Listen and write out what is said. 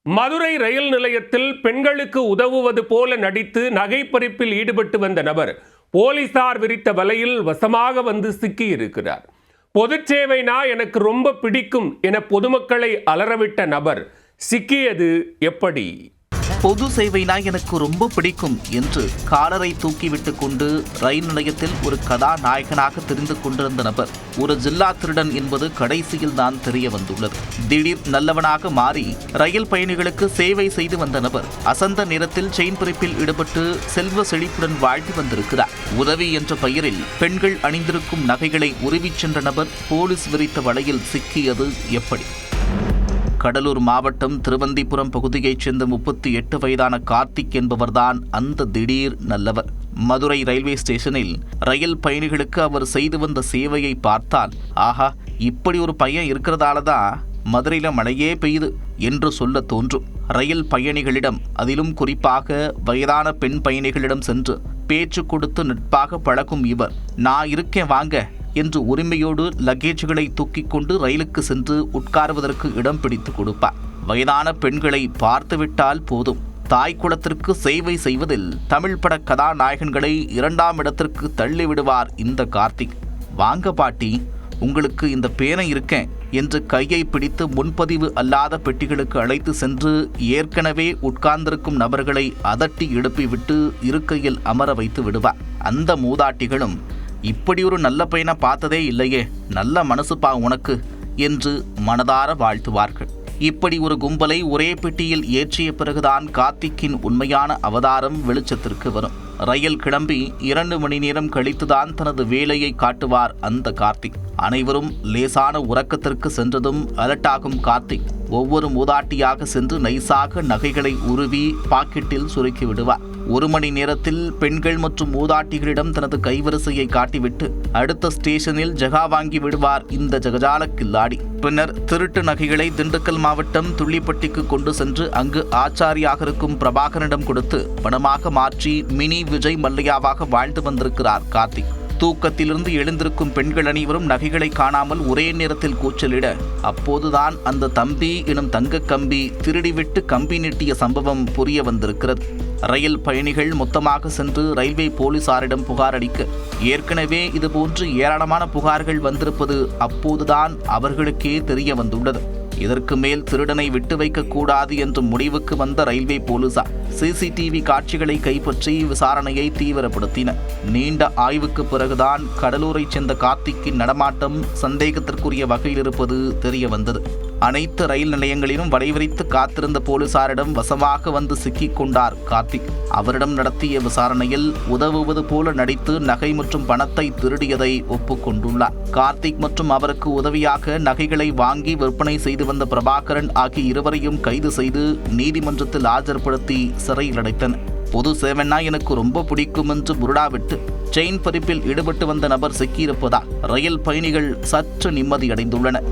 மதுரை ரயில் நிலையத்தில் பெண்களுக்கு உதவுவது போல நடித்து நகை பறிப்பில் ஈடுபட்டு வந்த நபர் போலீசார் விரித்த வலையில் வசமாக வந்து சிக்கியிருக்கிறார். பொது சேவைனா எனக்கு ரொம்ப பிடிக்கும் என பொதுமக்களை அலறவிட்ட நபர் சிக்கியது எப்படி? பொது சேவைனா எனக்கு ரொம்ப பிடிக்கும் என்று காலரை தூக்கிவிட்டு கொண்டு ரயில் நிலையத்தில் ஒரு கதாநாயகனாக தெரிந்து கொண்டிருந்த நபர் ஒரு ஜில்லா திருடன் என்பது கடைசியில் தான் தெரிய வந்துள்ளது. திடீர் நல்லவனாக மாறி ரயில் பயணிகளுக்கு சேவை செய்து வந்த நபர் அசந்த நேரத்தில் செயின் பறிப்பில் ஈடுபட்டு செல்வ செழிப்புடன் வாழ்ந்து வந்திருக்கிறார். உதவி என்ற பெயரில் பெண்கள் அணிந்திருக்கும் நகைகளை உருவிச் சென்ற நபர் போலீஸ் விரித்த வலையில் சிக்கியது எப்படி? கடலூர் மாவட்டம் திருவந்திபுரம் பகுதியைச் சேர்ந்த 38 வயதான கார்த்திக் என்பவர்தான் அந்த திடீர் நல்லவர். மதுரை ரயில்வே ஸ்டேஷனில் ரயில் பயணிகளுக்கு அவர் செய்து வந்த சேவையை பார்த்தால், ஆஹா, இப்படி ஒரு பையன் இருக்கிறதால தான் மதுரையில மழையே பெய்யுது என்று சொல்ல தோன்றும். ரயில் பயணிகளிடம், அதிலும் குறிப்பாக வயதான பெண் பயணிகளிடம் சென்று பேச்சு கொடுத்து நட்பாக பழகும் இவர், நான் இருக்கேன் வாங்க என்று உரிமையோடு லக்கேஜ்களை தூக்கிக் கொண்டு ரயிலுக்கு சென்று உட்காருவதற்கு இடம் பிடித்து கொடுப்பார். வயதான பெண்களை பார்த்துவிட்டால் போதும், தாய் குலத்திற்கு சேவை செய்வதில் தமிழ் பட கதாநாயகன்களை 2ஆம் இடத்திற்கு தள்ளிவிடுவார் இந்த கார்த்திக். வாங்க பாட்டி, உங்களுக்கு இந்த பேனை இருக்கேன் என்று கையை பிடித்து முன்பதிவு அல்லாத பெட்டிகளுக்கு அழைத்து சென்று ஏற்கனவே உட்கார்ந்திருக்கும் நபர்களை அதட்டி எழுப்பிவிட்டு இருக்கையில் அமர வைத்து விடுவார். அந்த மூதாட்டிகளும், இப்படி ஒரு நல்ல பையனை பார்த்ததே இல்லையே, நல்ல மனசுப்பா உனக்கு என்று மனதார வாழ்த்துவார்கள். இப்படி ஒரு கும்பலை ஒரே பெட்டியில் ஏற்றிய பிறகுதான் கார்த்திக்கின் உண்மையான அவதாரம் வெளிச்சத்திற்கு வரும். ரயில் கிளம்பி 2 மணி நேரம் கழித்துதான் தனது வேலையை காட்டுவார் அந்த கார்த்திக். அனைவரும் லேசான உறக்கத்திற்கு சென்றதும் அலர்ட்டாகும் கார்த்திக் ஒவ்வொரு மூதாட்டியாக சென்று நைசாக நகைகளை உருவி பாக்கெட்டில் சுருக்கி விடுவார். 1 மணி நேரத்தில் பெண்கள் மற்றும் மூதாட்டிகளிடம் தனது கைவரிசையை காட்டிவிட்டு அடுத்த ஸ்டேஷனில் ஜகா வாங்கி விடுவார் இந்த ஜகஜால கில்லாடி. பின்னர் திருட்டு நகைகளை திண்டுக்கல் மாவட்டம் துள்ளிப்பட்டிக்கு கொண்டு சென்று அங்கு ஆச்சாரியாக இருக்கும் பிரபாகரனிடம் கொடுத்து பணமாக மாற்றி மினி விஜய் மல்லையாவாக வாழ்ந்து வந்திருக்கிறார் கார்த்திக். தூக்கத்திலிருந்து எழுந்திருக்கும் பெண்கள் அனைவரும் நகைகளை காணாமல் ஒரே நேரத்தில் கூச்சலிட, அப்போதுதான் அந்த தம்பி எனும் தங்க கம்பி திருடிவிட்டு கம்பி நீட்டிய சம்பவம் புரிய வந்திருக்கிறது. ரயில் பயணிகள் மொத்தமாக சென்று ரயில்வே போலீசாரிடம் புகார் அளிக்க, ஏற்கனவே இதுபோன்று ஏராளமான புகார்கள் வந்திருப்பது அப்போதுதான் அவர்களுக்கே தெரிய வந்துள்ளது. இதற்கு மேல் திருடனை விட்டு வைக்கக்கூடாது என்ற முடிவுக்கு வந்த ரயில்வே போலீசார் சிசிடிவி காட்சிகளை கைப்பற்றி விசாரணையை தீவிரப்படுத்தினர். நீண்ட ஆய்வுக்கு பிறகுதான் கடலூரைச் சேர்ந்த கார்த்திக்கின் நடமாட்டம் சந்தேகத்திற்குரிய வகையில் இருப்பது தெரிய வந்தது. அனைத்து ரயில் நிலையங்களிலும் வலைவிரித்து காத்திருந்த போலீசாரிடம் வசமாக வந்து சிக்கிக் கொண்டார் கார்த்திக். அவரிடம் நடத்திய விசாரணையில் உதவுவது போல நடித்து நகை மற்றும் பணத்தை திருடியதை ஒப்புக்கொண்டுள்ளார். கார்த்திக் மற்றும் அவருக்கு உதவியாக நகைகளை வாங்கி விற்பனை செய்து வந்த பிரபாகரன் ஆகிய இருவரையும் கைது செய்து நீதிமன்றத்தில் ஆஜர்படுத்தி சிறையில் அடைத்தனர். பொது சேவைனா எனக்கு ரொம்ப பிடிக்கும் என்று புருடாவிட்டு செயின் பறிப்பில் ஈடுபட்டு வந்த நபர் சிக்கியிருப்பதால் ரயில் பயணிகள் சற்று நிம்மதியடைந்துள்ளனர்.